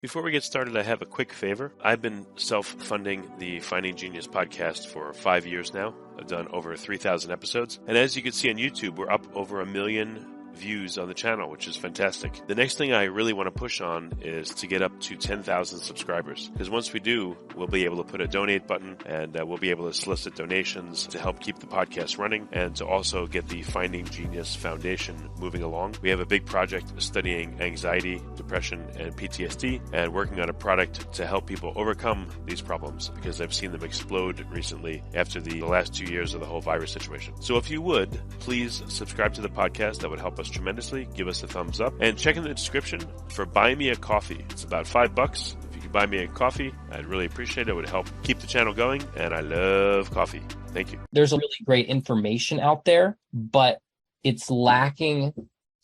Before we get started, I have a quick favor. I've been self-funding the Finding Genius podcast for 5 years now. I've done over 3,000 episodes. And as you can see on YouTube, we're up over 1 million views on the channel, which is fantastic. The next thing I really want to push on is to get up to 10,000 subscribers. Because once we do, we'll be able to put a donate button and we'll be able to solicit donations to help keep the podcast running and to also get the Finding Genius Foundation moving along. We have a big project studying anxiety, depression, and PTSD and working on a product to help people overcome these problems because I've seen them explode recently after the last 2 years of the whole virus situation. So if you would, please subscribe to the podcast. That would help us tremendously. Give us a thumbs up and check in the description for Buy Me a Coffee. It's about $5. If you could buy me a coffee, I'd really appreciate it. It would help keep the channel going, and I love coffee. Thank you. There's a really great information out there, but it's lacking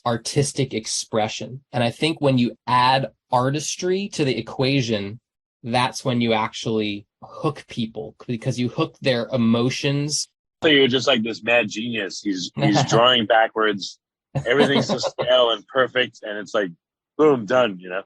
artistic expression. And I think when you add artistry to the equation, that's when you actually hook people because you hook their emotions. So you're just like this mad genius. He's drawing backwards. Everything's to scale and perfect, and it's like, boom, done, you know?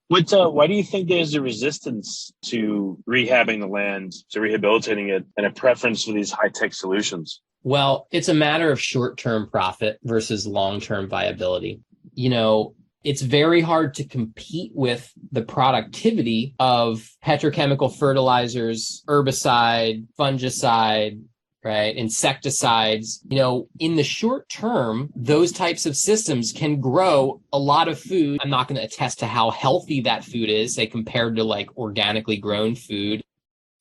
Why do you think there's a resistance to rehabbing the land, to rehabilitating it, and a preference for these high-tech solutions? Well, it's a matter of short-term profit versus long-term viability. You know, it's very hard to compete with the productivity of petrochemical fertilizers, herbicide, fungicide, right? Insecticides. You know, in the short term, those types of systems can grow a lot of food. I'm not going to attest to how healthy that food is, say, compared to like organically grown food.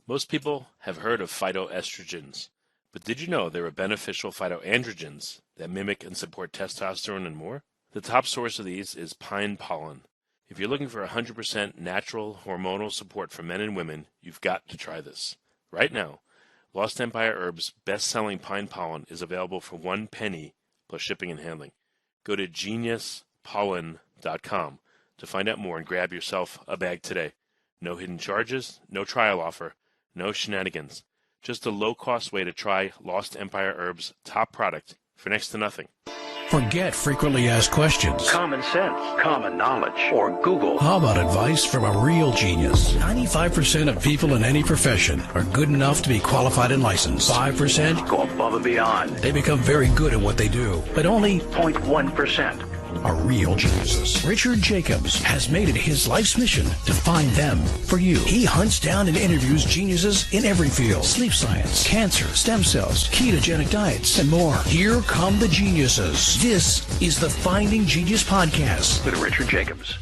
Most people have heard of phytoestrogens, but did you know there are beneficial phytoandrogens that mimic and support testosterone and more? The top source of these is pine pollen. If you're looking for 100% natural hormonal support for men and women, you've got to try this. Right now, Lost Empire Herbs' best-selling pine pollen is available for 1 penny plus shipping and handling. Go to geniuspollen.com to find out more and grab yourself a bag today. No hidden charges, no trial offer, no shenanigans. Just a low-cost way to try Lost Empire Herbs' top product for next to nothing. Forget frequently asked questions. Common sense, common knowledge, or Google. How about advice from a real genius? 95% of people in any profession are good enough to be qualified and licensed. 5% go above and beyond. They become very good at what they do, but only 0.1% are real geniuses. Richard Jacobs has made it his life's mission to find them for you. He hunts down and interviews geniuses in every field: sleep science, cancer, stem cells, ketogenic diets, and more. Here come the geniuses. This is the Finding Genius Podcast with Richard Jacobs.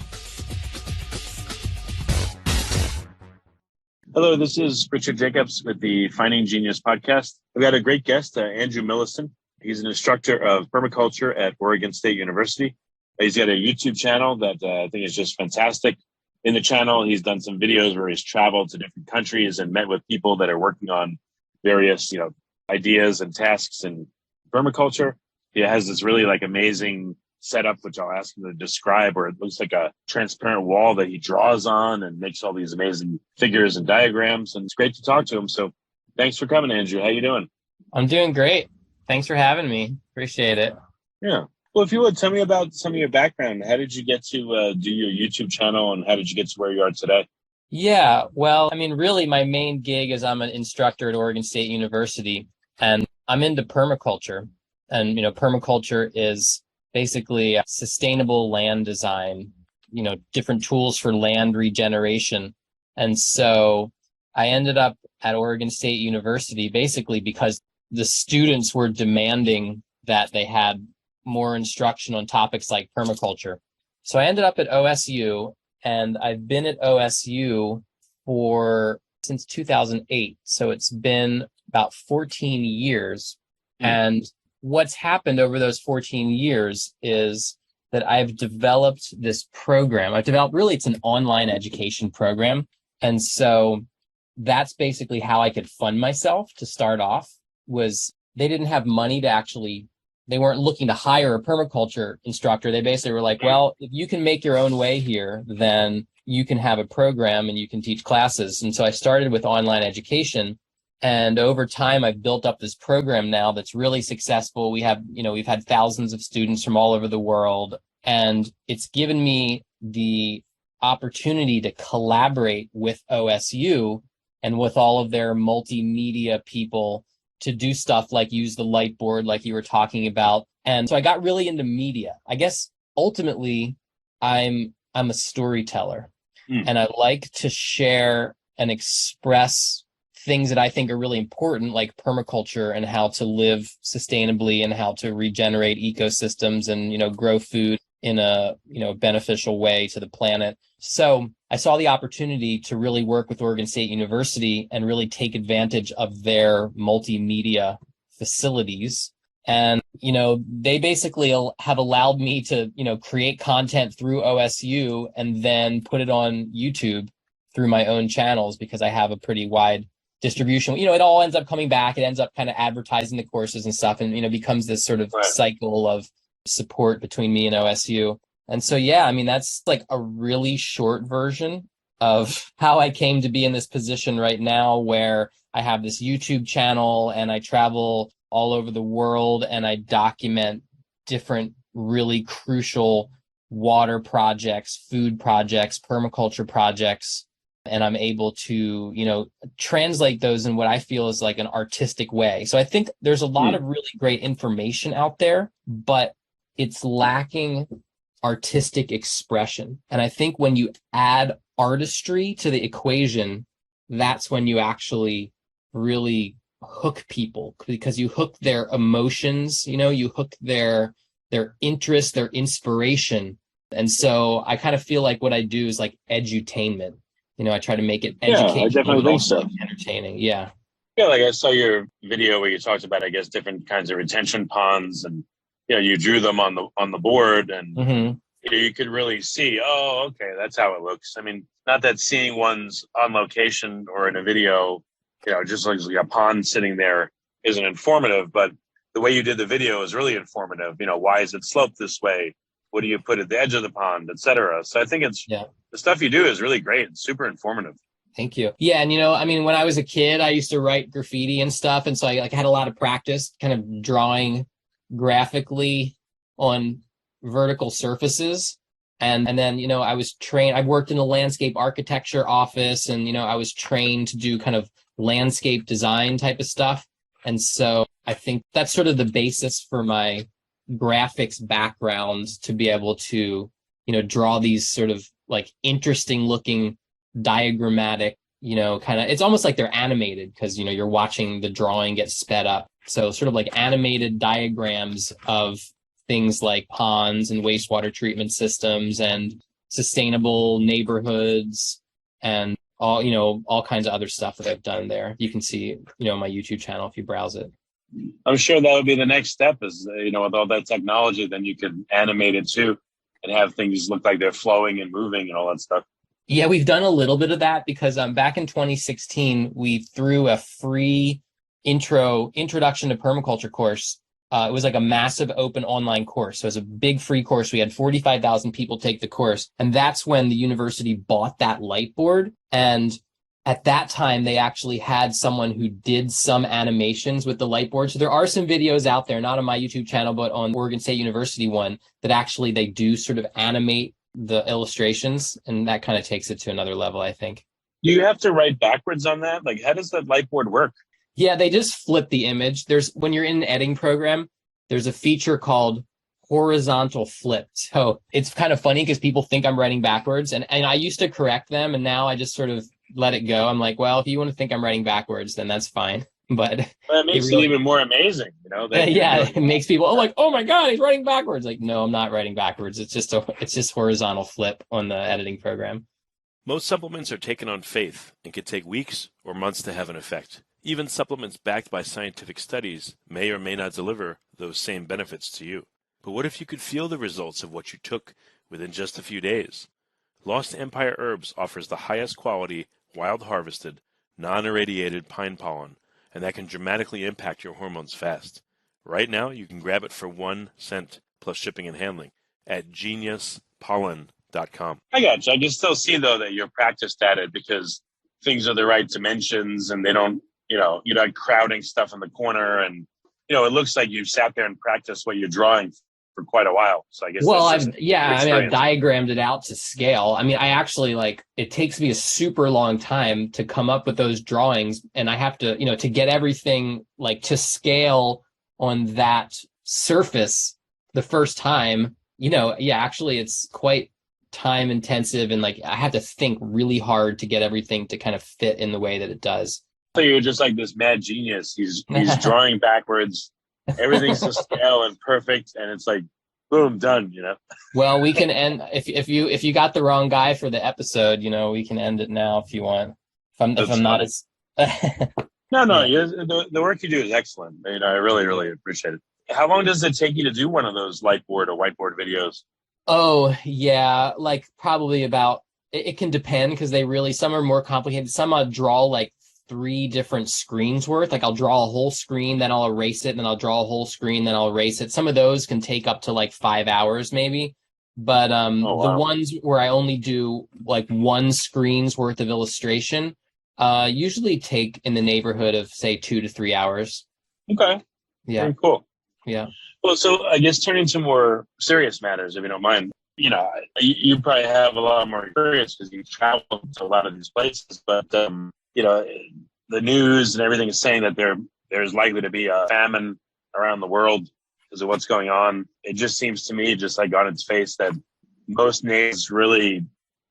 Hello, this is Richard Jacobs with the Finding Genius Podcast. I've got a great guest, Andrew Millison. He's an instructor of permaculture at Oregon State University. He's got a YouTube channel that I think is just fantastic. In the channel, he's done some videos where he's traveled to different countries and met with people that are working on various, ideas and tasks in permaculture. He has this really amazing setup, which I'll ask him to describe, where it looks like a transparent wall that he draws on and makes all these amazing figures and diagrams. And it's great to talk to him. So thanks for coming, Andrew. How you doing? I'm doing great. Thanks for having me. Appreciate it. Yeah. Well, if you would, tell me about some of your background. How did you get to do your YouTube channel, and how did you get to where you are today? Yeah, well, really my main gig is I'm an instructor at Oregon State University, and I'm into permaculture. And, permaculture is basically sustainable land design, different tools for land regeneration. And so I ended up at Oregon State University basically because the students were demanding that they had more instruction on topics like permaculture. So I ended up at OSU, and I've been at OSU since 2008. So it's been about 14 years. And what's happened over those 14 years is that I've developed this program. It's an online education program. And so that's basically how I could fund myself to start off. Was they didn't have money they weren't looking to hire a permaculture instructor. They basically were like, well, if you can make your own way here, then you can have a program and you can teach classes. And so I started with online education. And over time, I've built up this program now that's really successful. We've had thousands of students from all over the world. And it's given me the opportunity to collaborate with OSU and with all of their multimedia people to do stuff like use the light board, like you were talking about. And so I got really into media. I guess ultimately I'm a storyteller, and I like to share and express things that I think are really important, like permaculture and how to live sustainably and how to regenerate ecosystems and, grow food in a, beneficial way to the planet. So I saw the opportunity to really work with Oregon State University and really take advantage of their multimedia facilities. And, they basically have allowed me to, create content through OSU and then put it on YouTube through my own channels because I have a pretty wide distribution. It all ends up coming back. It ends up kind of advertising the courses and stuff, and, becomes this sort of cycle of support between me and OSU. And so, that's like a really short version of how I came to be in this position right now, where I have this YouTube channel and I travel all over the world and I document different really crucial water projects, food projects, permaculture projects. And I'm able to, translate those in what I feel is like an artistic way. So I think there's a lot of really great information out there, but it's lacking artistic expression. And I think when you add artistry to the equation, that's when you actually really hook people, because you hook their emotions, you hook their interest, their inspiration. And so I kind of feel like what I do is like edutainment. I try to make it educational, I definitely think so. Entertaining. Yeah. Yeah, like I saw your video where you talked about, I guess, different kinds of retention ponds, and you drew them on the board, and you could really see, oh, okay, that's how it looks. I mean, not that seeing one's on location or in a video, just like a pond sitting there isn't informative, but the way you did the video is really informative. Why is it sloped this way? What do you put at the edge of the pond, et cetera? So I think the stuff you do is really great and super informative. Thank you. Yeah. And, when I was a kid, I used to write graffiti and stuff. And so I had a lot of practice kind of drawing graphically on vertical surfaces. And then, I was trained, I worked in a landscape architecture office, and, I was trained to do kind of landscape design type of stuff. And so I think that's sort of the basis for my graphics background, to be able to, draw these sort of like interesting looking diagrammatic, kind of, it's almost like they're animated because, you're watching the drawing get sped up. So sort of like animated diagrams of things like ponds and wastewater treatment systems and sustainable neighborhoods and all kinds of other stuff that I've done there. You can see, my YouTube channel if you browse it. I'm sure that would be the next step is, with all that technology, then you could animate it too and have things look like they're flowing and moving and all that stuff. Yeah, we've done a little bit of that because back in 2016, we threw a free introduction to permaculture course. It was like a massive open online course. So it was a big free course. We had 45,000 people take the course. And that's when the university bought that light board. And at that time, they actually had someone who did some animations with the light board. So there are some videos out there, not on my YouTube channel, but on Oregon State University one, that actually they do sort of animate the illustrations. And that kind of takes it to another level, I think. Do you have to write backwards on that? Like, how does that light board work? Yeah, they just flip the image. When you're in an editing program, there's a feature called horizontal flip. So it's kind of funny because people think I'm writing backwards. And I used to correct them, and now I just sort of let it go. I'm like, well, if you want to think I'm writing backwards, then that's fine. But it makes it even more amazing, it makes people like, oh my God, he's writing backwards. Like, no, I'm not writing backwards. It's just horizontal flip on the editing program. Most supplements are taken on faith and can take weeks or months to have an effect. Even supplements backed by scientific studies may or may not deliver those same benefits to you. But what if you could feel the results of what you took within just a few days? Lost Empire Herbs offers the highest quality, wild-harvested, non-irradiated pine pollen, and that can dramatically impact your hormones fast. Right now, you can grab it for 1 cent plus shipping and handling at geniuspollen.com. I got you. I can still see, though, that you're practiced at it because things are the right dimensions and they don't, you're not crowding stuff in the corner. And, it looks like you sat there and practiced what you're drawing for quite a while. So I guess well, that's just I've diagrammed it out to scale. I mean, I actually it takes me a super long time to come up with those drawings, and I have to, to get everything to scale on that surface the first time, actually it's quite time intensive, and I have to think really hard to get everything to kind of fit in the way that it does. So you're just like this mad genius. He's drawing backwards. Everyth's to scale and perfect, and it's like, boom, done. Well, we can end if you got the wrong guy for the episode. We can end it now if you want. If I'm not as no. Yeah. The work you do is excellent. I really, really appreciate it. How long does it take you to do one of those lightboard or whiteboard videos? Oh yeah, probably about. It can depend because some are more complicated. Some I'll draw 3 different screens worth. I'll draw a whole screen, then I'll erase it, and then I'll draw a whole screen, then I'll erase it. Some of those can take up to 5 hours maybe. But the ones where I only do 1 screen's worth of illustration usually take in the neighborhood of say 2 to 3 hours. Okay. Yeah. Very cool. Yeah. Well, so I guess turning to more serious matters, if you don't mind. You probably have a lot more experience because you travel to a lot of these places, but the news and everything is saying that there's likely to be a famine around the world because of what's going on. It just seems to me, just on its face, that most nations really,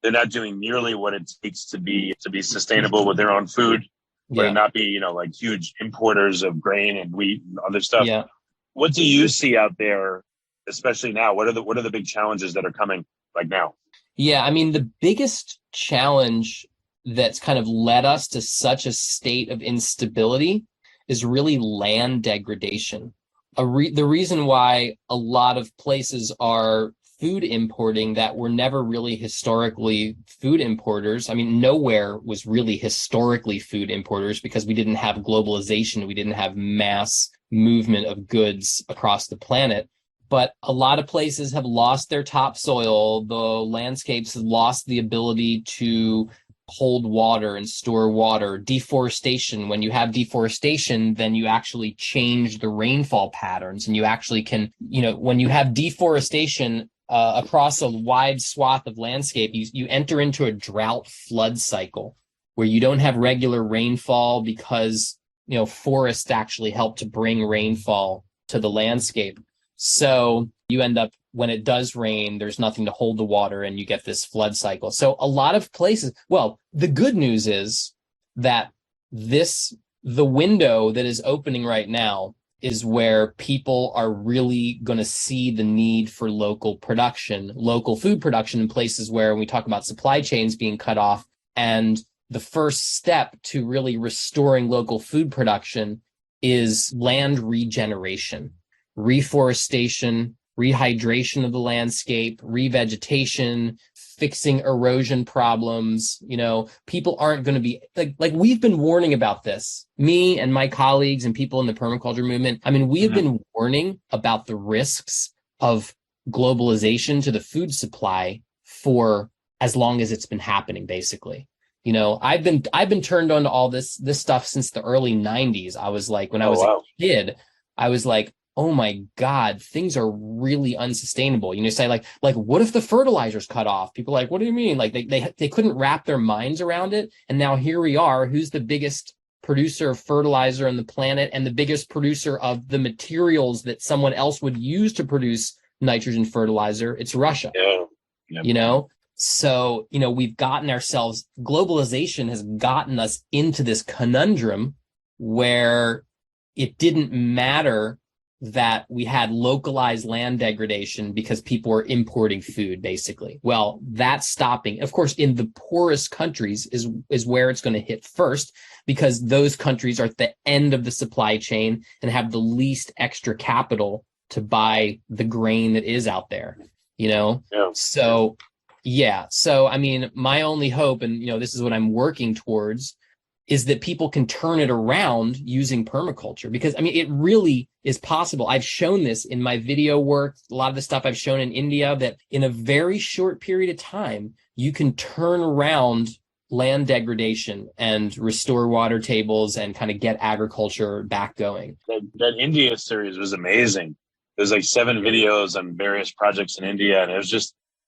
they're not doing nearly what it takes to be sustainable with their own food, but not be, huge importers of grain and wheat and other stuff. Yeah. What do you see out there, especially now? What are the big challenges that are coming now? Yeah, I mean, the biggest challenge that's kind of led us to such a state of instability is really land degradation. The reason why a lot of places are food importing that were never really historically food importers. I mean, nowhere was really historically food importers because we didn't have globalization. We didn't have mass movement of goods across the planet. But a lot of places have lost their topsoil. The landscapes have lost the ability to hold water and store water. Deforestation. When you have deforestation, then you actually change the rainfall patterns, and you actually can, when you have deforestation across a wide swath of landscape, you enter into a drought flood cycle where you don't have regular rainfall because, forests actually help to bring rainfall to the landscape. So you end up, when it does rain, there's nothing to hold the water and you get this flood cycle. So a lot of places, well, the good news is that the window that is opening right now is where people are really going to see the need for local production, local food production in places where, when we talk about supply chains being cut off, and the first step to really restoring local food production is land regeneration, reforestation, rehydration of the landscape, revegetation, fixing erosion problems. People aren't going to be like we've been warning about this, me and my colleagues and people in the permaculture movement. I mean, we have been warning about the risks of globalization to the food supply for as long as it's been happening, basically. I've been turned on to all this stuff since the early 90s. I was when I was a kid, I was like, oh my God, things are really unsustainable. Say what if the fertilizer's cut off? People are like, what do you mean? They couldn't wrap their minds around it. And now here we are. Who's the biggest producer of fertilizer on the planet and the biggest producer of the materials that someone else would use to produce nitrogen fertilizer? It's Russia. Yeah. So, we've gotten ourselves, globalization has gotten us into this conundrum where it didn't matter that we had localized land degradation because people were importing food, basically. Well, that's stopping. Of course, in the poorest countries is where it's going to hit first, because those countries are at the end of the supply chain and have the least extra capital to buy the grain that is out there, Yeah. So, I mean, my only hope, and, this is what I'm working towards, is that people can turn it around using permaculture, because, I mean, it really is possible. I've shown this in my video work, a lot of the stuff I've shown in India, that in a very short period of time, you can turn around land degradation and restore water tables and kind of get agriculture back going. That India series was amazing. There's like 7 videos on various projects in India, and it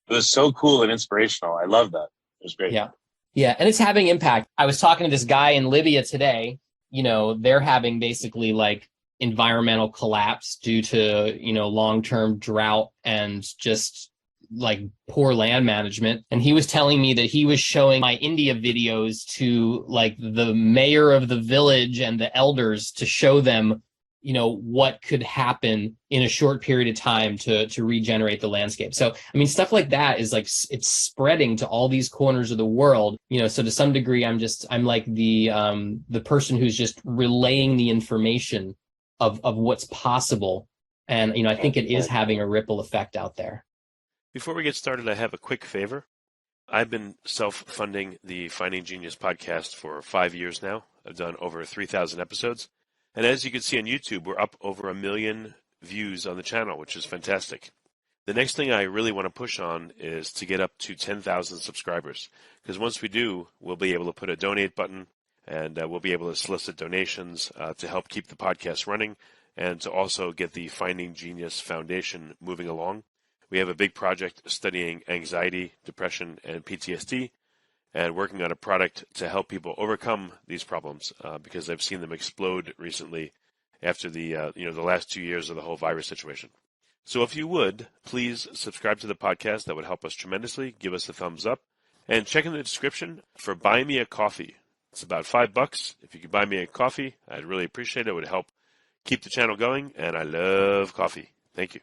was so cool and inspirational. I love that. It was great. Yeah. Yeah. And it's having impact. I was talking to this guy in Libya today. They're having basically like environmental collapse due to, long-term drought and just like poor land management. And he was telling me that he was showing my India videos to like the mayor of the village and the elders to show them, what could happen in a short period of time to regenerate the landscape. So, I mean, stuff like that is like, it's spreading to all these corners of the world, so to some degree, I'm like the person who's just relaying the information of what's possible. And, I think it is having a ripple effect out there. Before we get started, I have a quick favor. I've been self-funding the Finding Genius podcast for 5 years now. I've done over 3,000 episodes. And as you can see on YouTube, we're up over 1 million views on the channel, which is fantastic. The next thing I really want to push on is to get up to 10,000 subscribers. Because once we do, we'll be able to put a donate button, and we'll be able to solicit donations to help keep the podcast running and to also get the Finding Genius Foundation moving along. We have a big project studying anxiety, depression, and PTSD, and working on a product to help people overcome these problems because I've seen them explode recently after the last 2 years of the whole virus situation. So if you would, please subscribe to the podcast. That would help us tremendously. Give us a thumbs up. And check in the description for Buy Me a Coffee. It's about $5. If you could buy me a coffee, I'd really appreciate it. It would help keep the channel going, and I love coffee. Thank you.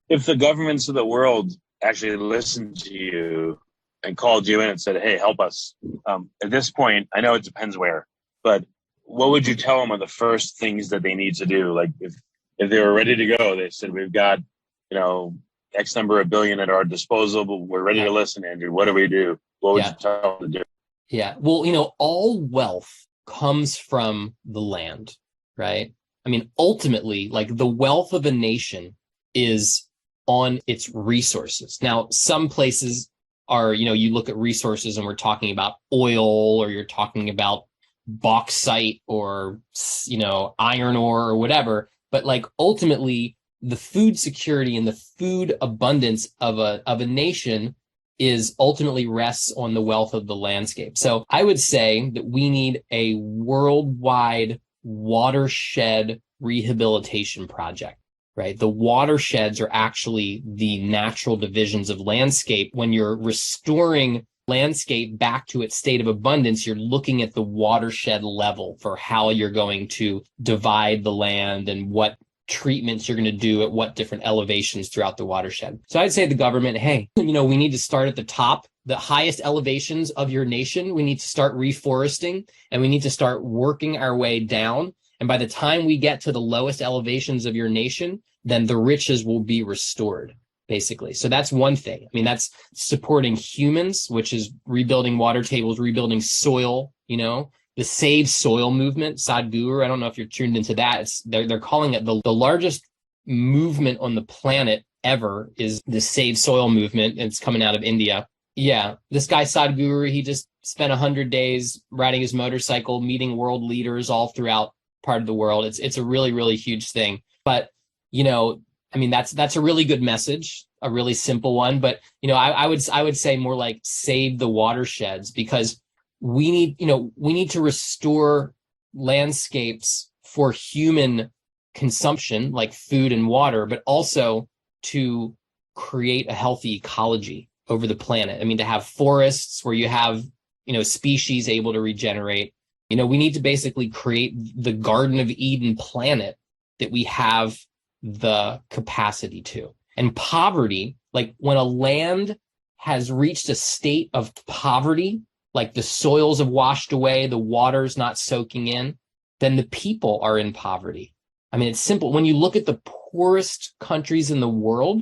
If the governments of the world actually listened to you and called you in and said, hey, help us, at this point, I know it depends where, but what would you tell them are the first things that they need to do? Like if they were ready to go, they said, we've got, X number of billion at our disposal, but we're ready to listen, Andrew. What do we do? What would you tell them to do? Yeah. Well, all wealth comes from the land, right? I mean, ultimately, like the wealth of a nation is on its resources. Now, some places are, you look at resources and we're talking about oil, or you're talking about bauxite, or, iron ore or whatever. But like ultimately, the food security and the food abundance of a nation is ultimately rests on the wealth of the landscape. So I would say that we need a worldwide watershed rehabilitation project. Right. The watersheds are actually the natural divisions of landscape. When you're restoring landscape back to its state of abundance, you're looking at the watershed level for how you're going to divide the land and what treatments you're going to do at what different elevations throughout the watershed. So I'd say the government, hey, we need to start at the top, the highest elevations of your nation. We need to start reforesting, and we need to start working our way down. And by the time we get to the lowest elevations of your nation, then the riches will be restored, basically. So that's one thing. I mean, that's supporting humans, which is rebuilding water tables, rebuilding soil, the Save Soil movement, Sadhguru. I don't know if you're tuned into that. They're calling it the largest movement on the planet ever is the Save Soil movement. It's coming out of India. Yeah. This guy, Sadhguru, he just spent 100 days riding his motorcycle, meeting world leaders all throughout part of the world. It's a really, really huge thing. But, I mean, that's a really good message, a really simple one. But, I would say more like save the watersheds, because we need to restore landscapes for human consumption, like food and water, but also to create a healthy ecology over the planet. I mean, to have forests where you have, species able to regenerate. We need to basically create the Garden of Eden planet that we have the capacity to. And poverty, like when a land has reached a state of poverty, like the soils have washed away, the water's not soaking in, then the people are in poverty. I mean, it's simple. When you look at the poorest countries in the world,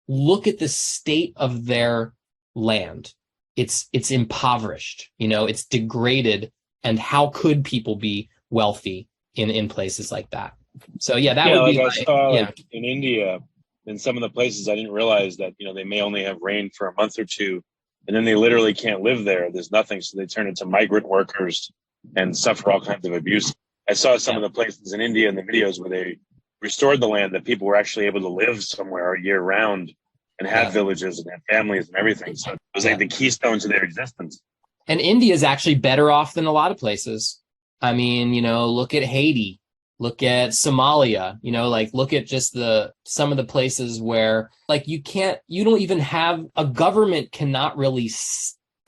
look at the state of their land. It's impoverished, it's degraded. And how could people be wealthy in places like that? So yeah, that would be I saw like in India, in some of the places, I didn't realize that they may only have rain for a month or two, and then they literally can't live there. There's nothing, so they turn into migrant workers and suffer all kinds of abuse. I saw some of the places in India in the videos where restored the land, that people were actually able to live somewhere year round and have villages and have families and everything. So it was like the keystone to their existence. And India is actually better off than a lot of places. I mean, look at Haiti, look at Somalia, look at just some of the places where you don't even have a government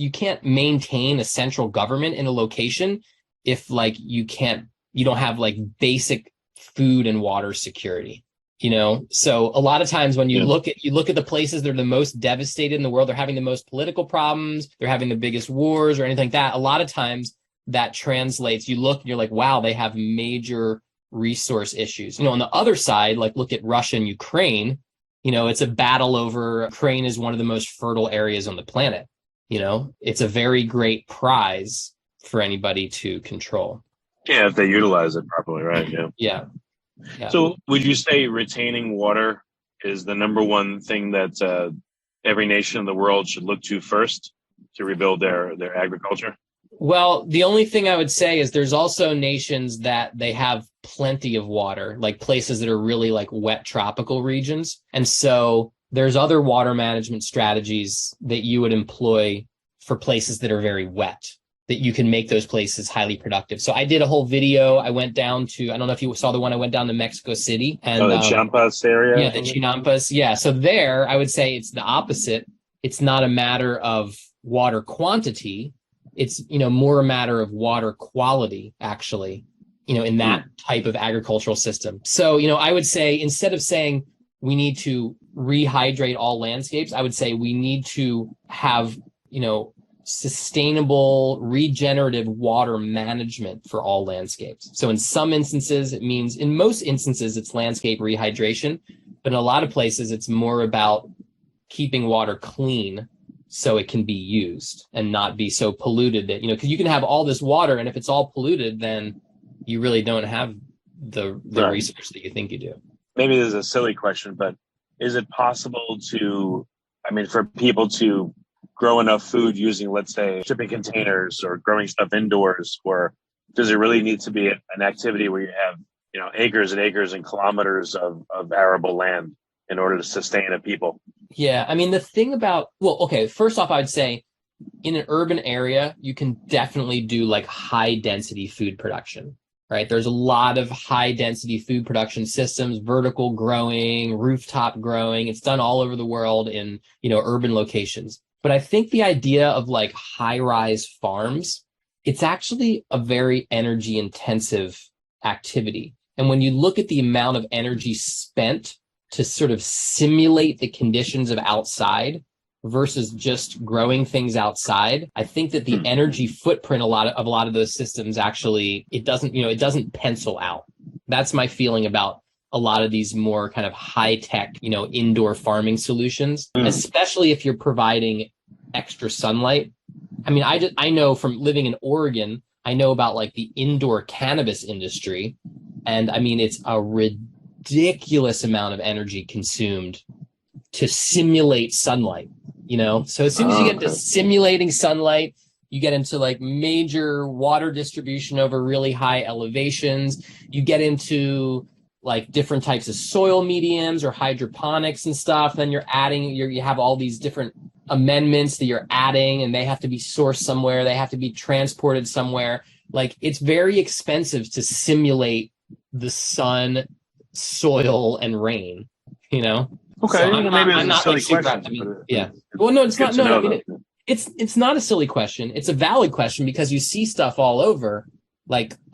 you can't maintain a central government in a location if you don't have basic food and water security. So a lot of times when you look at the places that are the most devastated in the world, they're having the most political problems, they're having the biggest wars or anything like that. A lot of times that translates, you look and you're like, wow, they have major resource issues. On the other side, look at Russia and Ukraine, it's a battle over Ukraine is one of the most fertile areas on the planet. It's a very great prize for anybody to control. Yeah, if they utilize it properly, right? Yeah. So would you say retaining water is the number one thing that every nation in the world should look to first to rebuild their agriculture? Well, the only thing I would say is there's also nations that they have plenty of water, like places that are really wet tropical regions. And so there's other water management strategies that you would employ for places that are very wet, that you can make those places highly productive. So I did a whole video. I went down to, I don't know if you saw the one, I went down to Mexico City. And, the Chiapas area? Yeah, the Chinampas. Yeah. So there, I would say it's the opposite. It's not a matter of water quantity. It's, more a matter of water quality, actually, in that type of agricultural system. So, I would say instead of saying we need to rehydrate all landscapes, I would say we need to have, sustainable regenerative water management for all landscapes. So in some instances, in most instances, it's landscape rehydration, but in a lot of places, it's more about keeping water clean so it can be used and not be so polluted that, because you can have all this water, and if it's all polluted, then you really don't have the resource that you think you do. Maybe this is a silly question, but is it possible for people to grow enough food using, let's say, shipping containers or growing stuff indoors? Or does it really need to be an activity where you have, acres and acres and kilometers of arable land in order to sustain a people? Yeah. I mean, the thing about, first off, I would say in an urban area, you can definitely do high density food production, right? There's a lot of high density food production systems, vertical growing, rooftop growing. It's done all over the world in, urban locations. But I think the idea of high rise farms, it's actually a very energy intensive activity. And when you look at the amount of energy spent to sort of simulate the conditions of outside versus just growing things outside, I think that the energy footprint of a lot of those systems actually, it doesn't pencil out. That's my feeling about a lot of these more kind of high tech, indoor farming solutions, especially if you're providing extra sunlight. I mean, I know from living in Oregon, I know about the indoor cannabis industry. And I mean, it's a ridiculous amount of energy consumed to simulate sunlight, So as soon as you get into simulating sunlight, you get into major water distribution over really high elevations. You get into different types of soil mediums or hydroponics and stuff. Then you're adding, you have all these different amendments that you're adding, and they have to be sourced somewhere. They have to be transported somewhere. It's very expensive to simulate the sun, soil, and rain, Okay. So maybe it's a silly question. Yeah. Well, no, it's not. No, I mean, it's not a silly question. It's a valid question because you see stuff all over.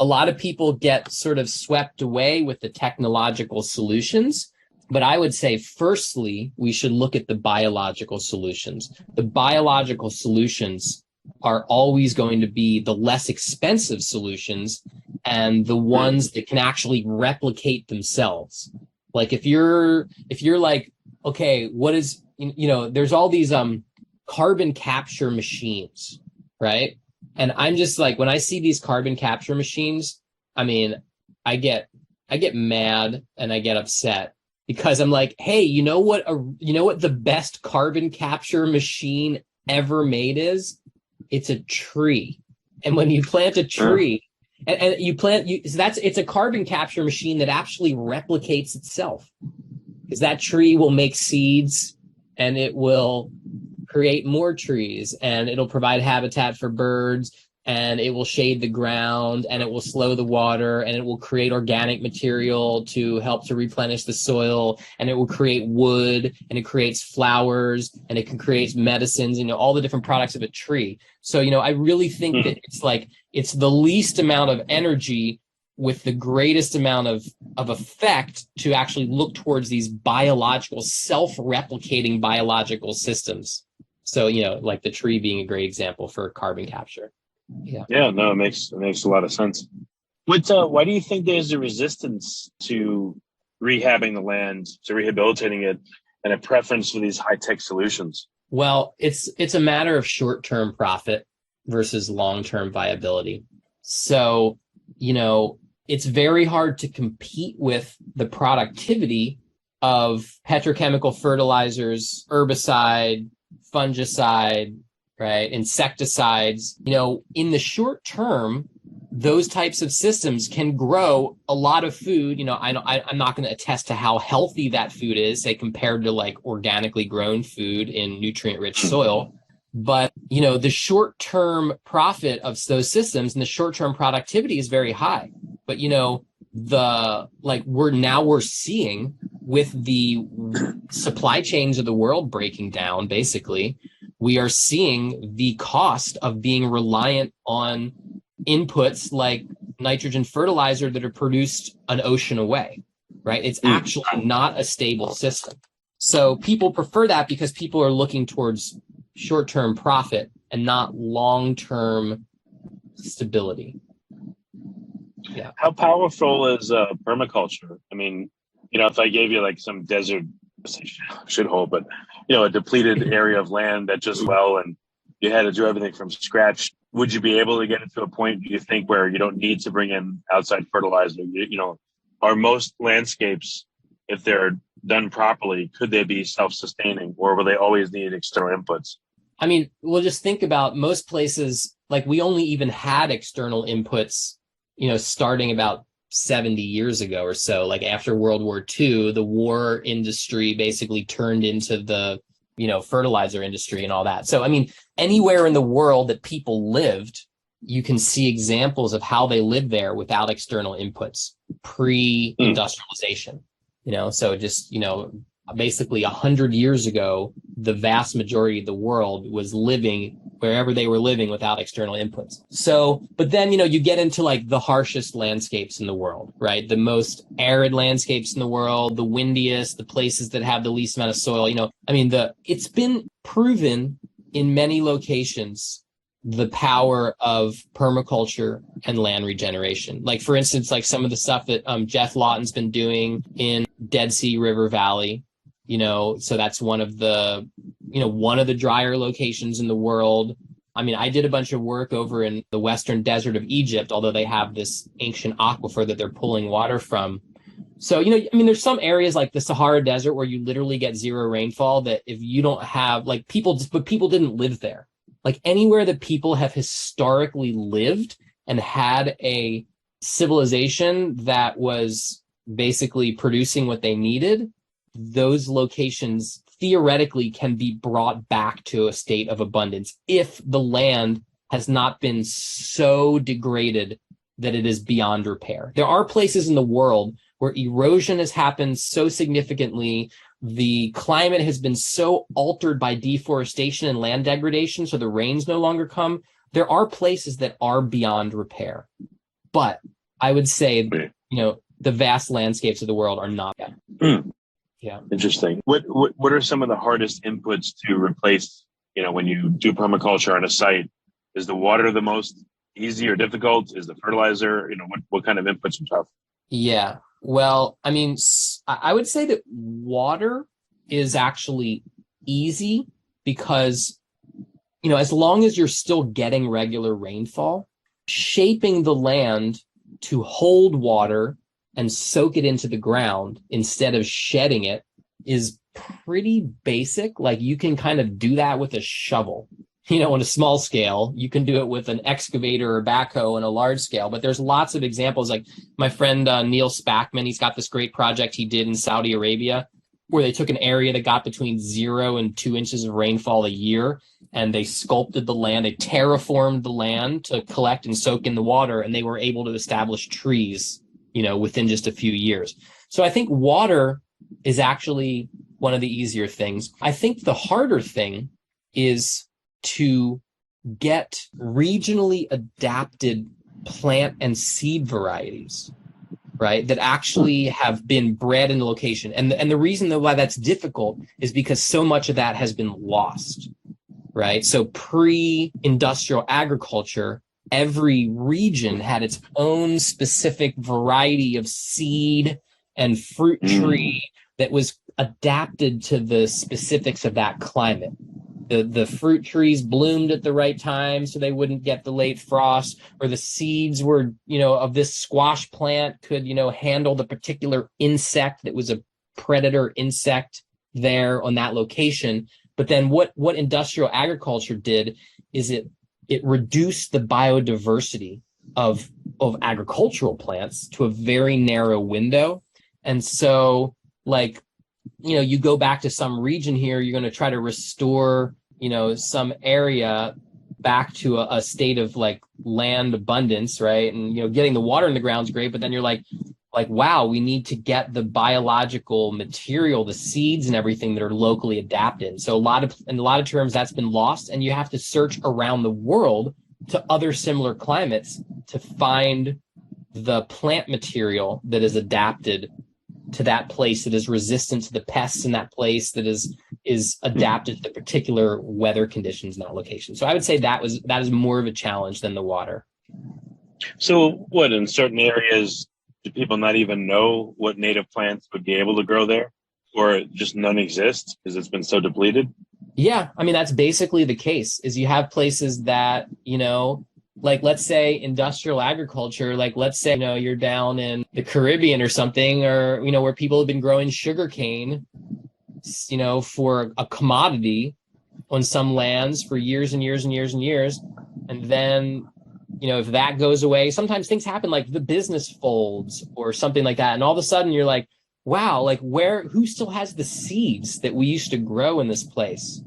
A lot of people get sort of swept away with the technological solutions. But I would say, firstly, we should look at the biological solutions. The biological solutions are always going to be the less expensive solutions and the ones that can actually replicate themselves. If you're okay, what is, there's all these carbon capture machines, right? And I'm just when I see these carbon capture machines, I mean, I get mad and I get upset because I'm hey, you know what the best carbon capture machine ever made is? It's a tree. And when you plant a tree, And you plant, so it's a carbon capture machine that actually replicates itself. Because that tree will make seeds and it will create more trees and it'll provide habitat for birds and it will shade the ground and it will slow the water and it will create organic material to help to replenish the soil and it will create wood and it creates flowers and it can create medicines, all the different products of a tree. So, I really think that it's the least amount of energy with the greatest amount of effect to actually look towards these biological, self-replicating biological systems. So, like the tree being a great example for carbon capture. Yeah, no, it makes a lot of sense. Why do you think there's a resistance to rehabbing the land, to rehabilitating it, and a preference for these high-tech solutions? Well, it's a matter of short-term profit versus long-term viability. So, it's very hard to compete with the productivity of petrochemical fertilizers, herbicide, fungicide, right, insecticides. In the short term, those types of systems can grow a lot of food. I'm not going to attest to how healthy that food is, say, compared to like organically grown food in nutrient-rich soil. But, the short-term profit of those systems and the short-term productivity is very high. But, we're seeing with the supply chains of the world breaking down, basically, we are seeing the cost of being reliant on inputs like nitrogen fertilizer that are produced an ocean away, right? It's actually not a stable system. So people prefer that because people are looking towards short-term profit and not long-term stability. Yeah. How powerful is permaculture? I mean, if I gave you like some desert shithole, but a depleted area of land that just and you had to do everything from scratch, would you be able to get it to a point, do you think, where you don't need to bring in outside fertilizer? Are most landscapes, if they're done properly, could they be self-sustaining, or will they always need external inputs? I mean, we'll just think about most places, like we only even had external inputs, starting about 70 years ago or so. Like after World War II, the war industry basically turned into the, fertilizer industry and all that. So, I mean, anywhere in the world that people lived, you can see examples of how they lived there without external inputs, pre-industrialization, so just, basically 100 years ago, the vast majority of the world was living wherever they were living without external inputs. So, but then, you get into like the harshest landscapes in the world, right? The most arid landscapes in the world, the windiest, the places that have the least amount of soil, it's been proven in many locations, the power of permaculture and land regeneration. Like, for instance, like some of the stuff that Jeff Lawton's been doing in Dead Sea River Valley, so that's one of the drier locations in the world. I mean, I did a bunch of work over in the western desert of Egypt, although they have this ancient aquifer that they're pulling water from. So, there's some areas like the Sahara Desert where you literally get zero rainfall, that if you don't have people didn't live there. Like anywhere that people have historically lived and had a civilization that was basically producing what they needed, those locations theoretically can be brought back to a state of abundance if the land has not been so degraded that it is beyond repair. There are places in the world where erosion has happened so significantly, the climate has been so altered by deforestation and land degradation, so the rains no longer come. There are places that are beyond repair. But I would say, the vast landscapes of the world are not. Yeah. Interesting. What are some of the hardest inputs to replace, when you do permaculture on a site? Is the water the most easy or difficult? Is the fertilizer, what kind of inputs are tough? Yeah. Well, I mean, I would say that water is actually easy because, as long as you're still getting regular rainfall, shaping the land to hold water and soak it into the ground instead of shedding it is pretty basic. Like you can kind of do that with a shovel. on a small scale. You can do it with an excavator or backhoe on a large scale, but there's lots of examples. Like my friend Neil Spackman, he's got this great project he did in Saudi Arabia where they took an area that got between 0 and 2 inches of rainfall a year, and they sculpted the land, they terraformed the land to collect and soak in the water, and they were able to establish trees, within just a few years. So I think water is actually one of the easier things. I think the harder thing is to get regionally adapted plant and seed varieties, right, that actually have been bred in the location. And the reason why that's difficult is because so much of that has been lost, right? So pre-industrial agriculture, every region had its own specific variety of seed and fruit tree that was adapted to the specifics of that climate. The fruit trees bloomed at the right time so they wouldn't get the late frost, or the seeds were, of this squash plant could, handle the particular insect that was a predator insect there on that location. But then what industrial agriculture did is it reduced the biodiversity of agricultural plants to a very narrow window. And so, you go back to some region here, you're going to try to restore, some area back to a state of land abundance, right? And, getting the water in the ground is great, but then you're like, wow, we need to get the biological material, the seeds and everything that are locally adapted. So in a lot of terms, that's been lost, and you have to search around the world to other similar climates to find the plant material that is adapted to that place, that is resistant to the pests in that place, that is adapted to the particular weather conditions in that location. So I would say that is more of a challenge than the water. So what, in certain areas, do people not even know what native plants would be able to grow there, or just none exist because it's been so depleted? Yeah, I mean, that's basically the case. Is you have places that, let's say industrial agriculture, let's say, you're down in the Caribbean or something, or, where people have been growing sugarcane, for a commodity on some lands for years and years and years and years. And then, if that goes away, sometimes things happen, like the business folds or something like that. And all of a sudden you're like, wow, who still has the seeds that we used to grow in this place,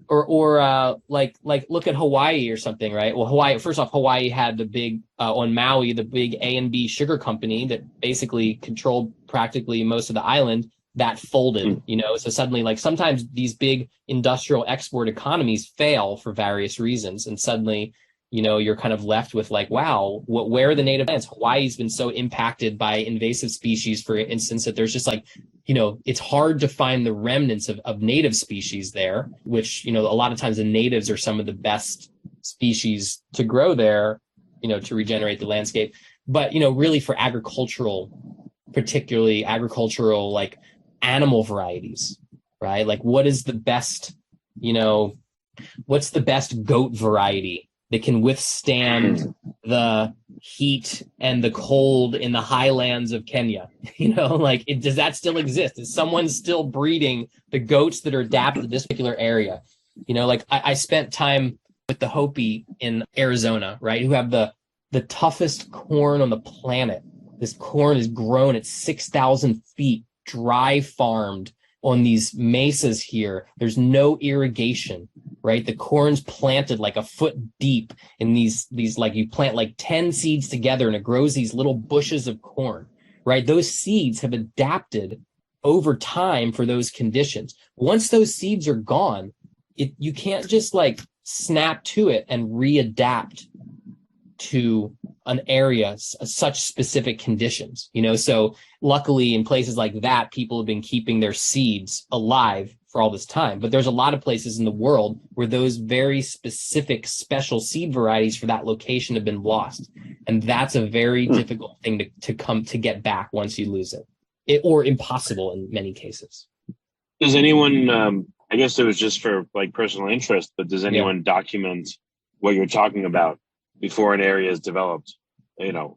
or look at Hawaii or something, right? Well, Hawaii had the big, on Maui, the big A&B sugar company that basically controlled practically most of the island, that folded, so suddenly, sometimes these big industrial export economies fail for various reasons. And suddenly, you're kind of left with wow, where are the native plants? Hawaii's been so impacted by invasive species, for instance, that there's just it's hard to find the remnants of native species there, which, a lot of times the natives are some of the best species to grow there, to regenerate the landscape. But, really for particularly agricultural, animal varieties, right? What is the best, what's the best goat variety that can withstand the heat and the cold in the highlands of Kenya? Does that still exist? Is someone still breeding the goats that are adapted to this particular area? I spent time with the Hopi in Arizona, right, who have the toughest corn on the planet. This corn is grown at 6,000 feet, dry farmed on these mesas here. There's no irrigation, right? The corn's planted a foot deep in these you plant 10 seeds together and it grows these little bushes of corn, right? Those seeds have adapted over time for those conditions. Once those seeds are gone, you can't just snap to it and readapt to an area, such specific conditions, so luckily in places like that, people have been keeping their seeds alive for all this time. But there's a lot of places in the world where those very specific special seed varieties for that location have been lost. And that's a very difficult thing to get back once you lose it, or impossible in many cases. Does anyone, I guess it was just for personal interest, but does anyone document what you're talking about before an area is developed?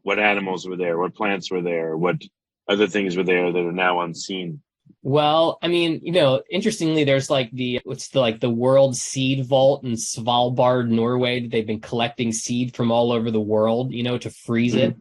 What animals were there, what plants were there, what other things were there that are now unseen? Well, I mean, interestingly, there's like the World Seed Vault in Svalbard, Norway, that they've been collecting seed from all over the world, to freeze it.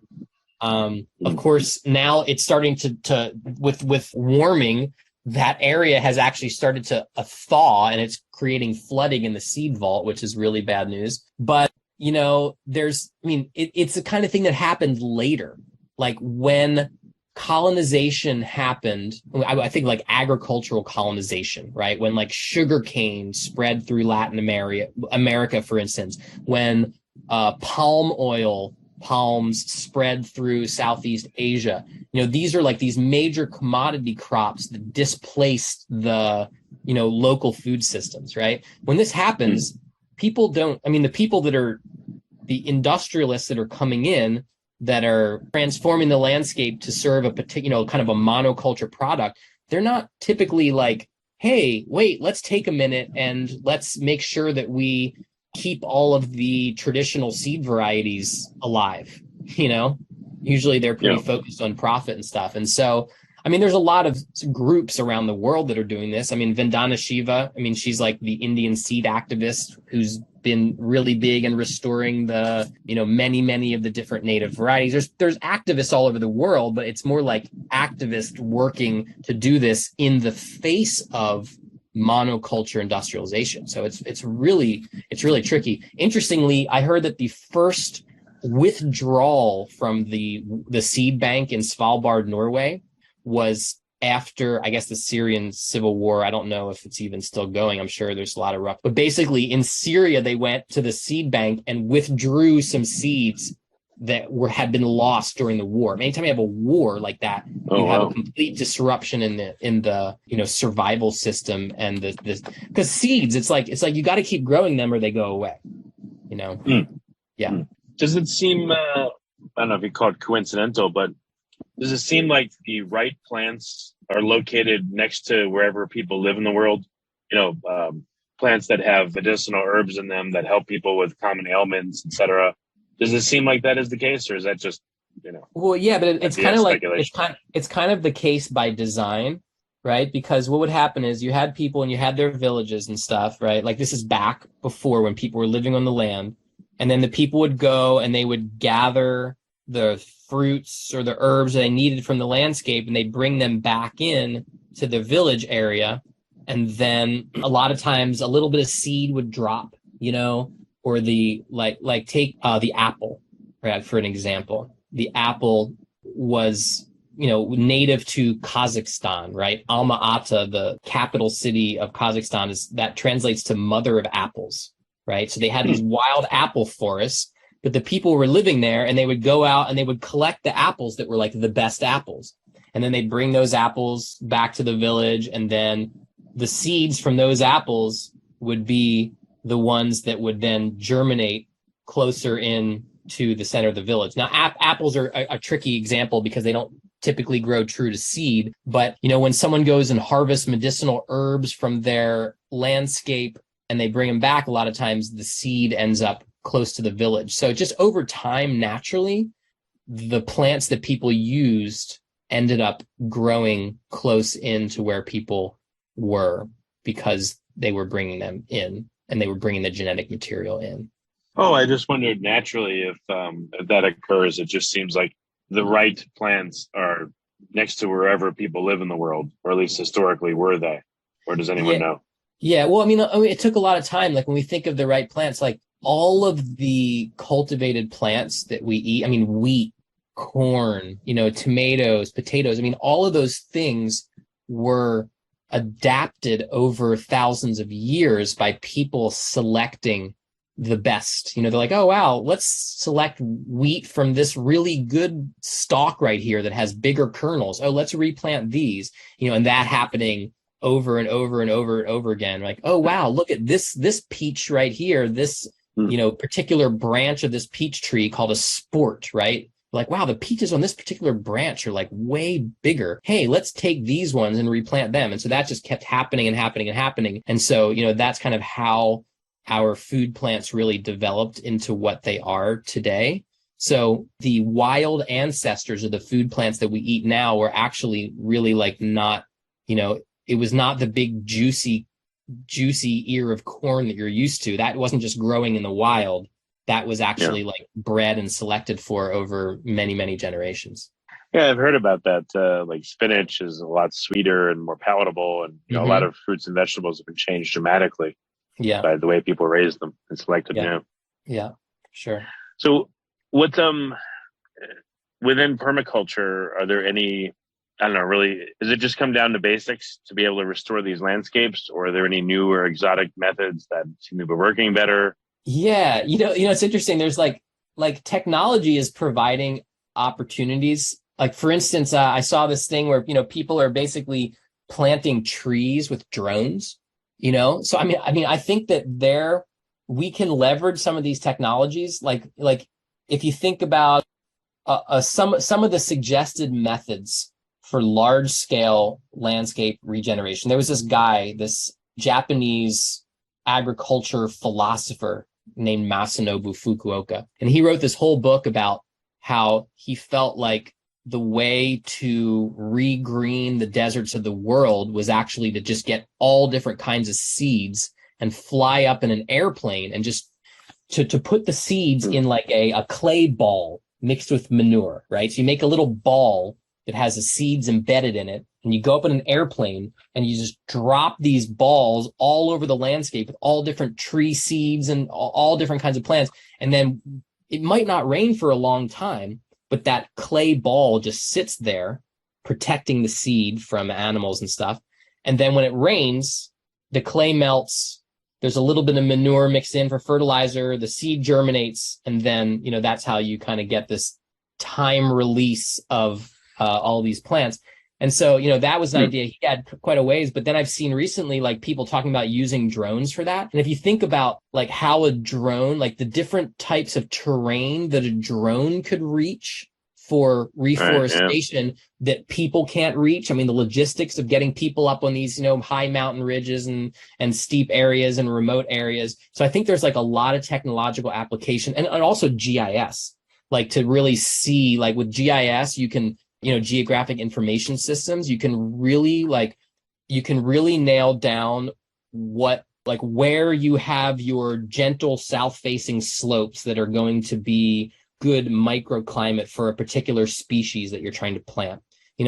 Of course, now it's starting to with warming, that area has actually started to thaw, and it's creating flooding in the seed vault, which is really bad news. But, it's the kind of thing that happened later, like when colonization happened. I think like agricultural colonization, right? When like sugar cane spread through Latin America, for instance, when palms spread through Southeast Asia. These are like these major commodity crops that displaced the, local food systems, right? When this happens, the people that are the industrialists that are coming in that are transforming the landscape to serve a particular, kind of a monoculture product, they're not typically like, hey, wait, let's take a minute and let's make sure that we keep all of the traditional seed varieties alive. Usually they're pretty focused on profit and stuff. And so, there's a lot of groups around the world that are doing this. Vandana Shiva, she's like the Indian seed activist who's been really big in restoring the, many of the different native varieties. There's activists all over the world, but it's more like activists working to do this in the face of monoculture industrialization. So it's really tricky. Interestingly, I heard that the first withdrawal from the seed bank in Svalbard, Norway, was after, I guess, the Syrian civil war. I don't know if it's even still going. I'm sure there's a lot of rough, but basically in Syria, they went to the seed bank and withdrew some seeds that had been lost during the war. Anytime you have a war like that, you have a complete disruption in the survival system, and because seeds, it's like you got to keep growing them or they go away. Yeah. Does it seem? I don't know if you call it coincidental, but does it seem like the right plants are located next to wherever people live in the world? Plants that have medicinal herbs in them that help people with common ailments, etc. Does it seem like that is the case, or is that just, Well, yeah, but it's kind of like it's kind of the case by design, right? Because what would happen is you had people and you had their villages and stuff, right? Like this is back before when people were living on the land, and then the people would go and they would gather the fruits or the herbs that they needed from the landscape, and they'd bring them back in to the village area, and then a lot of times a little bit of seed would drop, or the take the apple, right? For an example, the apple was, native to Kazakhstan, right? Alma-Ata, the capital city of Kazakhstan, that translates to mother of apples, right? So they had these wild apple forests, but the people were living there, and they would go out and they would collect the apples that were like the best apples. And then they'd bring those apples back to the village, and then the seeds from those apples would be the ones that would then germinate closer in to the center of the village. Now, apples are a tricky example because they don't typically grow true to seed. But, when someone goes and harvests medicinal herbs from their landscape and they bring them back, a lot of times the seed ends up close to the village. So just over time, naturally, the plants that people used ended up growing close into where people were because they were bringing them in. And they were bringing the genetic material in. Oh, I just wondered naturally if that occurs. It just seems like the right plants are next to wherever people live in the world, or at least historically were they? Or does anyone know? Yeah, well, it took a lot of time. Like when we think of the right plants, like all of the cultivated plants that we eat, wheat, corn, tomatoes, potatoes, all of those things were adapted over thousands of years by people selecting the best. They're like, oh, wow, let's select wheat from this really good stalk right here that has bigger kernels. Oh, let's replant these, and that happening over and over and over and over again. Like, oh, wow, look at this peach right here, this, particular branch of this peach tree called a sport, right? Like, wow, the peaches on this particular branch are like way bigger. Hey, let's take these ones and replant them. And so that just kept happening and happening and happening. And so, that's kind of how our food plants really developed into what they are today. So the wild ancestors of the food plants that we eat now were actually really like not it was not the big juicy ear of corn that you're used to. That wasn't just growing in the wild. That was actually like bred and selected for over many, many generations. Yeah, I've heard about that. Like spinach is a lot sweeter and more palatable, and a lot of fruits and vegetables have been changed dramatically by the way people raise them and selected. Yeah, sure. So, what's within permaculture? Are there any? I don't know. Really, does it just come down to basics to be able to restore these landscapes, or are there any new or exotic methods that seem to be working better? Yeah, it's interesting. There's like technology is providing opportunities. Like, for instance, I saw this thing where, people are basically planting trees with drones, So, I think that we can leverage some of these technologies. Like if you think about some of the suggested methods for large scale landscape regeneration. There was this guy, this Japanese agriculture philosopher named Masanobu Fukuoka. And he wrote this whole book about how he felt like the way to regreen the deserts of the world was actually to just get all different kinds of seeds and fly up in an airplane and just to put the seeds in like a clay ball mixed with manure, right? So you make a little ball that has the seeds embedded in it, and you go up in an airplane and you just drop these balls all over the landscape with all different tree seeds and all different kinds of plants. And then it might not rain for a long time, but that clay ball just sits there protecting the seed from animals and stuff. And then when it rains, the clay melts. There's a little bit of manure mixed in for fertilizer. The seed germinates. And then, that's how you kind of get this time release of all these plants. And so, that was an idea he had quite a ways. But then I've seen recently, like, people talking about using drones for that. And if you think about like how a drone, like the different types of terrain that a drone could reach for reforestation that people can't reach. I mean, the logistics of getting people up on these, high mountain ridges and steep areas and remote areas. So I think there's like a lot of technological application and also GIS, like to really see, like with GIS, you can, geographic information systems, you can really nail down where you have your gentle south-facing slopes that are going to be good microclimate for a particular species that you're trying to plant.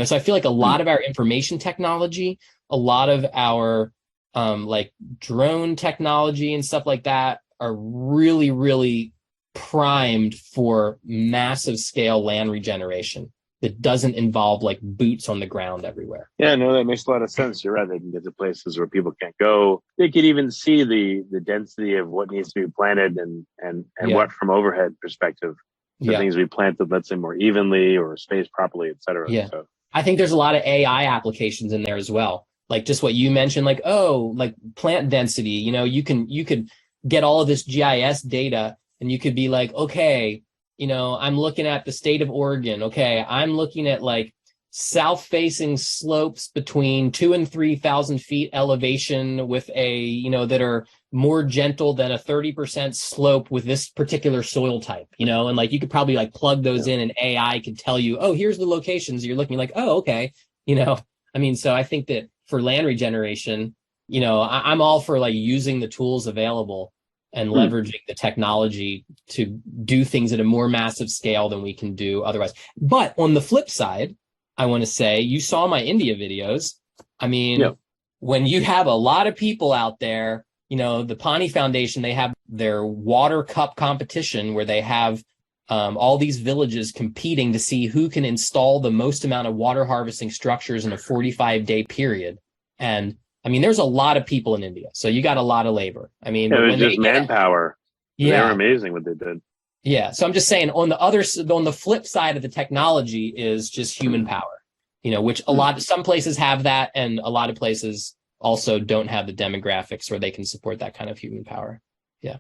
So I feel like a lot of our information technology, a lot of our like drone technology and stuff like that are really, really primed for massive scale land regeneration that doesn't involve like boots on the ground everywhere. Yeah, no, that makes a lot of sense. You're right. They can get to places where people can't go. They could even see the density of what needs to be planted and what from overhead perspective. So things we planted, let's say, more evenly or spaced properly, et cetera. Yeah. So I think there's a lot of AI applications in there as well. Like just what you mentioned, like, like plant density, you could get all of this GIS data and you could be like, okay, I'm looking at the state of Oregon. Okay, I'm looking at like south-facing slopes between 2,000 and 3,000 feet elevation with that are more gentle than a 30% slope with this particular soil type, and like you could probably like plug those in and AI could tell you, oh, here's the locations. You're looking like, oh, okay. So I think that for land regeneration, I'm all for like using the tools available and leveraging the technology to do things at a more massive scale than we can do otherwise. But on the flip side, I want to say, you saw my India videos. I mean, when you have a lot of people out there, the Pani Foundation, they have their water cup competition where they have all these villages competing to see who can install the most amount of water harvesting structures in a 45-day period. And I mean, there's a lot of people in India, so you got a lot of labor. I mean, it was just manpower. They were amazing what they did. Yeah. So I'm just saying on the flip side of the technology is just human power, which some places have that and a lot of places also don't have the demographics where they can support that kind of human power. Yeah.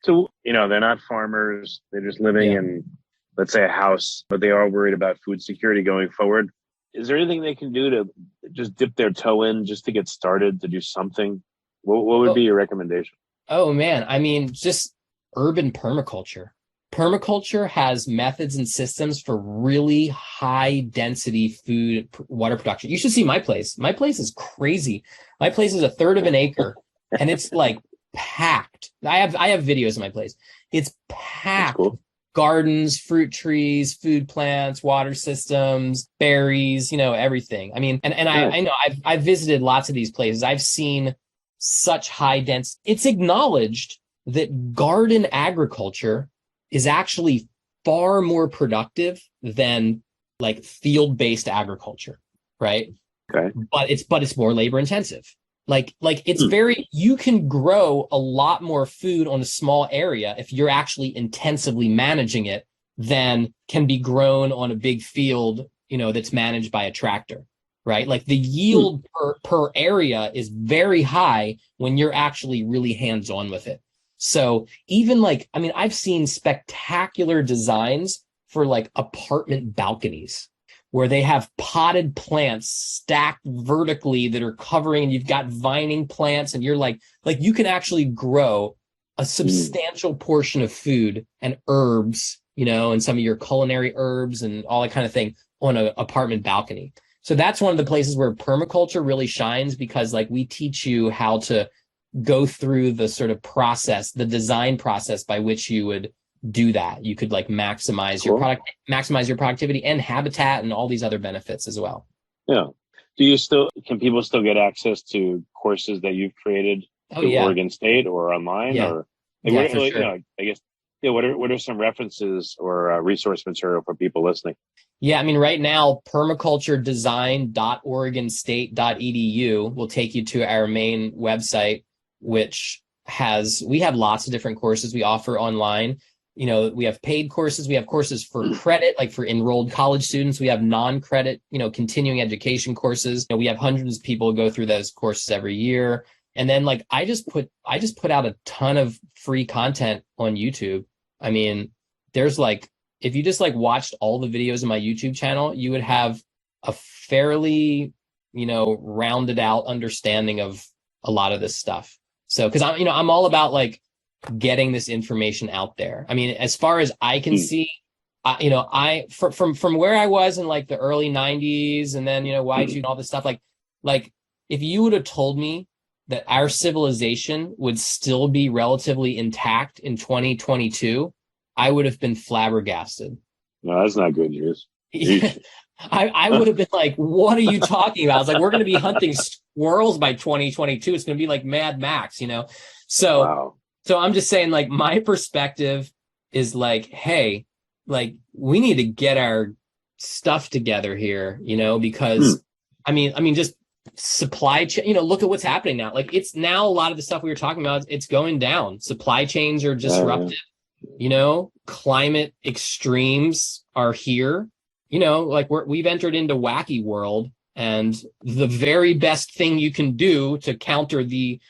So, they're not farmers. They're just living in, let's say, a house, but they are worried about food security going forward. Is there anything they can do to just dip their toe in just to get started, to do something? What would be your recommendation? Oh, man. I mean, just urban permaculture. permaculture has methods and systems for really high density water production. You should see my place. My place is crazy. My place is a third of an acre and it's like packed. I have videos of my place. It's packed. Cool. Gardens, fruit trees, food plants, water systems, berries, everything. I mean, and I know I've visited lots of these places. I've seen such high density. It's acknowledged that garden agriculture is actually far more productive than like field-based agriculture, right? Okay. But it's more labor intensive. Like it's you can grow a lot more food on a small area if you're actually intensively managing it than can be grown on a big field, that's managed by a tractor, right? Like the yield per area is very high when you're actually really hands-on with it. So even I've seen spectacular designs for like apartment balconies where they have potted plants stacked vertically that are covering, and you've got vining plants, and you're like you can actually grow a substantial portion of food and herbs, and some of your culinary herbs and all that kind of thing on an apartment balcony. So that's one of the places where permaculture really shines, because like we teach you how to go through the sort of process, the design process by which you would do that. You could like maximize your productivity and habitat and all these other benefits as well. Yeah. Can people still get access to courses that you've created through Oregon State or online? Yeah. Or For sure. I guess, what are some references or resource material for people listening? Yeah, I mean, right now, permaculturedesign.oregonstate.edu will take you to our main website, which we have lots of different courses we offer online. We have paid courses. We have courses for credit, like for enrolled college students. We have non-credit, continuing education courses. We have hundreds of people go through those courses every year. And then like, I just put out a ton of free content on YouTube. I mean, there's like, if you just like watched all the videos of my YouTube channel, you would have a fairly, rounded out understanding of a lot of this stuff. So, cause I'm all about like getting this information out there. I mean, as far as I can see, from where I was in like the early 90s and then, Y2 and all this stuff, like if you would have told me that our civilization would still be relatively intact in 2022, I would have been flabbergasted. No, that's not good news. I would have been like, what are you talking about? It's like, we're going to be hunting squirrels by 2022. It's going to be like Mad Max, So, wow. So I'm just saying, like, my perspective is like, hey, like, we need to get our stuff together here, because I mean, just supply chain, look at what's happening now. Like, it's now a lot of the stuff we were talking about, it's going down. Supply chains are disrupted, climate extremes are here, like we've entered into wacky world, and the very best thing you can do to counter the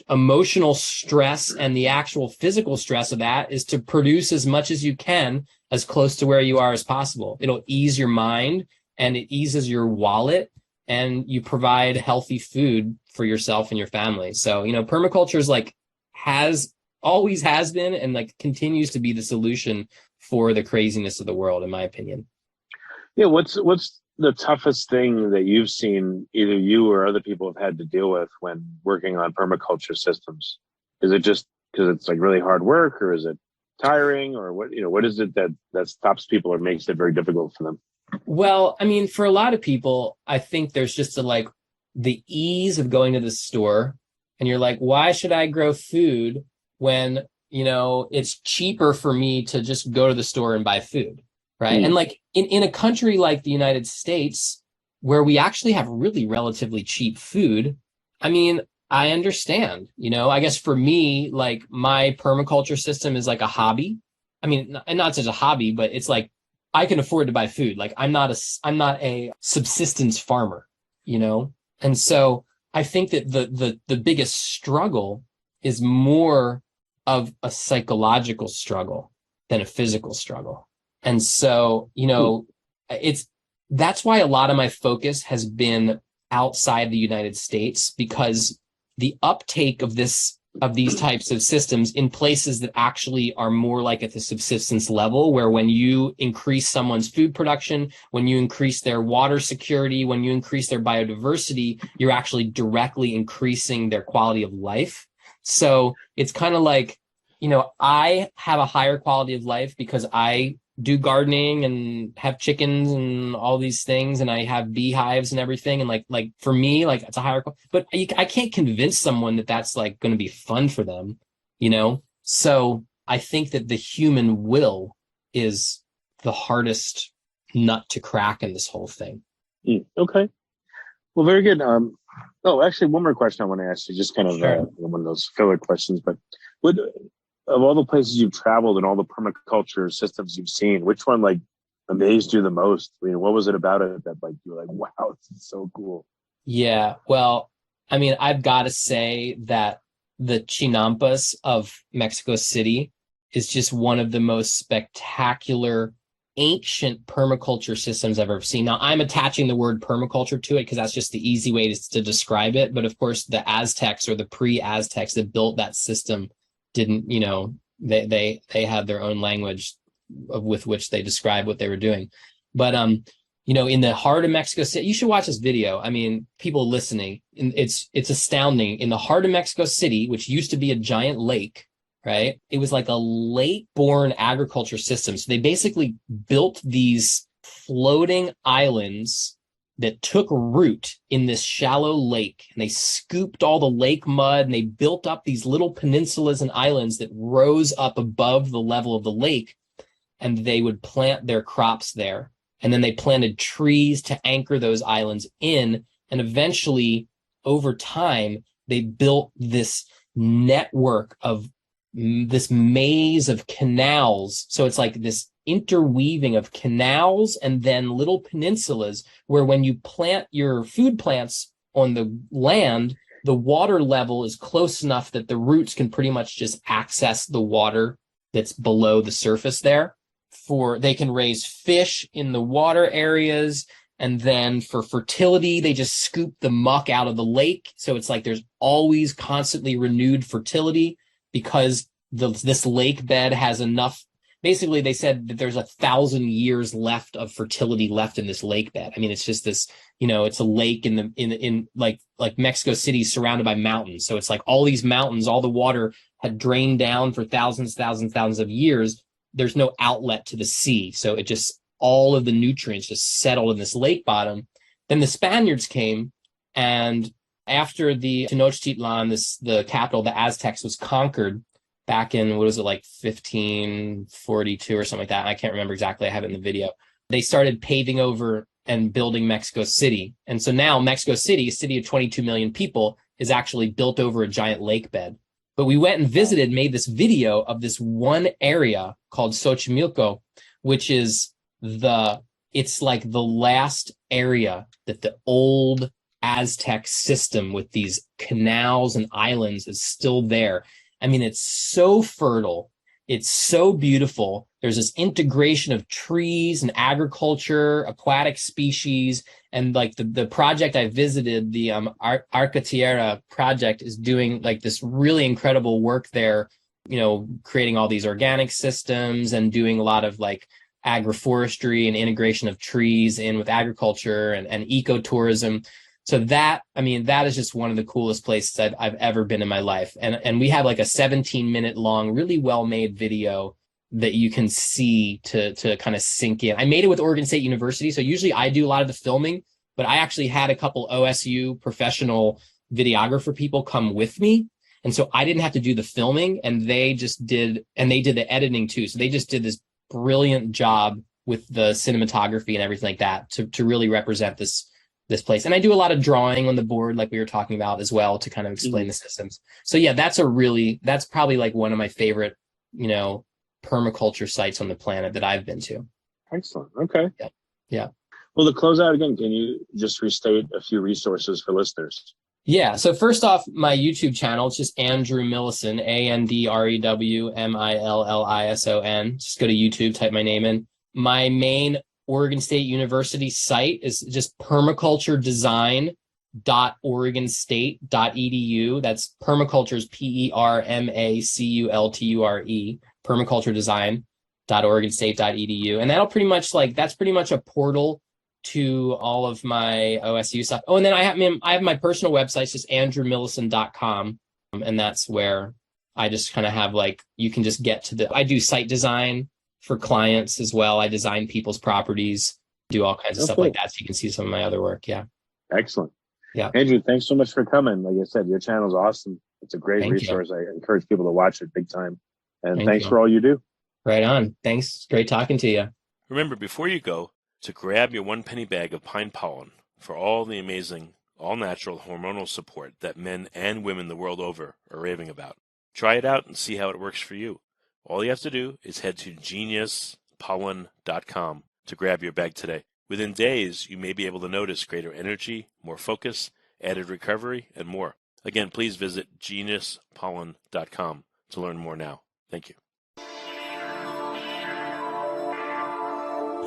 emotional stress and the actual physical stress of that is to produce as much as you can as close to where you are as possible. It'll ease your mind and it eases your wallet, and you provide healthy food for yourself and your family. So, permaculture is like always has been and like continues to be the solution for the craziness of the world, in my opinion. Yeah. What's the toughest thing that you've seen either you or other people have had to deal with when working on permaculture systems? Is it just because it's like really hard work, or is it tiring, or what is it that stops people or makes it very difficult for them? Well, I mean, for a lot of people, I think there's just the ease of going to the store, and you're like, why should I grow food when, it's cheaper for me to just go to the store and buy food. Right. And like in a country like the United States, where we actually have really relatively cheap food, I mean, I understand, I guess for me, like my permaculture system is like a hobby. I mean, and not such a hobby, but it's like I can afford to buy food. Like I'm not a subsistence farmer, And so I think that the biggest struggle is more of a psychological struggle than a physical struggle. And so, that's why a lot of my focus has been outside the United States, because the uptake of this of these types of systems in places that actually are more like at the subsistence level, where when you increase someone's food production, when you increase their water security, when you increase their biodiversity, you're actually directly increasing their quality of life. So it's kind of like, I have a higher quality of life because I do gardening and have chickens and all these things, and I have beehives and everything, and like for me, like it's a higher, but I can't convince someone that that's like going to be fun for them, so I think that the human will is the hardest nut to crack in this whole thing. Okay, well, very good. Actually, one more question I want to ask you, just kind of Sure. One of those filler questions, but of all the places you've traveled and all the permaculture systems you've seen, which one like amazed you the most? I mean, what was it about it that like you were like, wow, this is so cool? Yeah, well, I mean, I've got to say that the Chinampas of Mexico City is just one of the most spectacular ancient permaculture systems I've ever seen. Now, I'm attaching the word permaculture to it because that's just the easy way to describe it. But of course, the Aztecs or the pre-Aztecs that built that system didn't, they had their own language with which they describe what they were doing. But in the heart of Mexico City, you should watch this video. I mean, people listening, it's astounding. In the heart of Mexico City, which used to be a giant lake, right? It was like a lake-born agriculture system. So they basically built these floating islands that took root in this shallow lake, and they scooped all the lake mud, and they built up these little peninsulas and islands that rose up above the level of the lake, and they would plant their crops there. And then they planted trees to anchor those islands in, and eventually, over time, they built this network of this maze of canals. So it's like this interweaving of canals and then little peninsulas where when you plant your food plants on the land, the water level is close enough that the roots can pretty much just access the water that's below the surface there. They can raise fish in the water areas. And then for fertility, they just scoop the muck out of the lake. So it's like there's always constantly renewed fertility because this lake bed has enough. Basically, they said that there's 1,000 years left of fertility left in this lake bed. I mean, it's just this, it's a lake in like Mexico City surrounded by mountains. So it's like all these mountains, all the water had drained down for thousands of years. There's no outlet to the sea. So it just, all of the nutrients just settled in this lake bottom. Then the Spaniards came, and after the Tenochtitlan, the capital, the Aztecs, was conquered back in, 1542 or something like that. I can't remember exactly. I have it in the video. They started paving over and building Mexico City. And so now Mexico City, a city of 22 million people, is actually built over a giant lake bed. But we went and visited, made this video of this one area called Xochimilco, which is it's like the last area that the old Aztec system with these canals and islands is still there. I mean, it's so fertile. It's so beautiful. There's this integration of trees and agriculture, aquatic species. And like the project I visited, the Arca Tierra project, is doing like this really incredible work there, creating all these organic systems and doing a lot of like agroforestry and integration of trees in with agriculture and ecotourism. So that is just one of the coolest places I've ever been in my life. And we have like a 17-minute long, really well-made video that you can see to kind of sink in. I made it with Oregon State University. So usually I do a lot of the filming, but I actually had a couple OSU professional videographer people come with me. And so I didn't have to do the filming, and they did the editing too. So they just did this brilliant job with the cinematography and everything like that to really represent this place. And I do a lot of drawing on the board, like we were talking about as well, to kind of explain the systems. So yeah, that's probably like one of my favorite, permaculture sites on the planet that I've been to. Excellent. Okay. Yeah. Well, to close out again, can you just restate a few resources for listeners? Yeah. So first off, my YouTube channel, it's just Andrew Millison, AndrewMillison. Just go to YouTube, type my name in. My main Oregon State University site is just permaculture design permaculture.oregonstate.edu. That's permaculture's PERMACULTURE, permaculturedesign.oregonstate.edu. And that'll pretty much that's pretty much a portal to all of my OSU stuff. Oh, and then I have my personal website, it's just andrewmillison.com. And that's where I just kind of have you can just get to I do site design for clients as well. I design people's properties, do all kinds of stuff like that. So you can see some of my other work. Yeah. Excellent. Yeah. Andrew, thanks so much for coming. Like I said, your channel's awesome. It's a great resource. I encourage people to watch it big time. And thanks for all you do. Right on. Thanks. Great talking to you. Remember, before you go, to grab your 1 penny bag of pine pollen for all the amazing, all-natural hormonal support that men and women the world over are raving about. Try it out and see how it works for you. All you have to do is head to geniuspollen.com to grab your bag today. Within days, you may be able to notice greater energy, more focus, added recovery, and more. Again, please visit geniuspollen.com to learn more now. Thank you.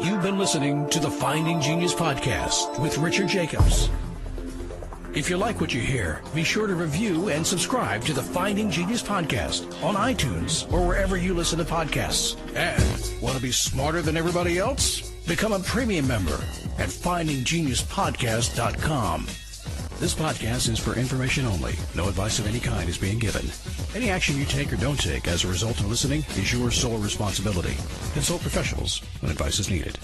You've been listening to the Finding Genius podcast with Richard Jacobs. If you like what you hear, be sure to review and subscribe to the Finding Genius podcast on iTunes or wherever you listen to podcasts. And want to be smarter than everybody else? Become a premium member at findinggeniuspodcast.com. This podcast is for information only. No advice of any kind is being given. Any action you take or don't take as a result of listening is your sole responsibility. Consult professionals when advice is needed.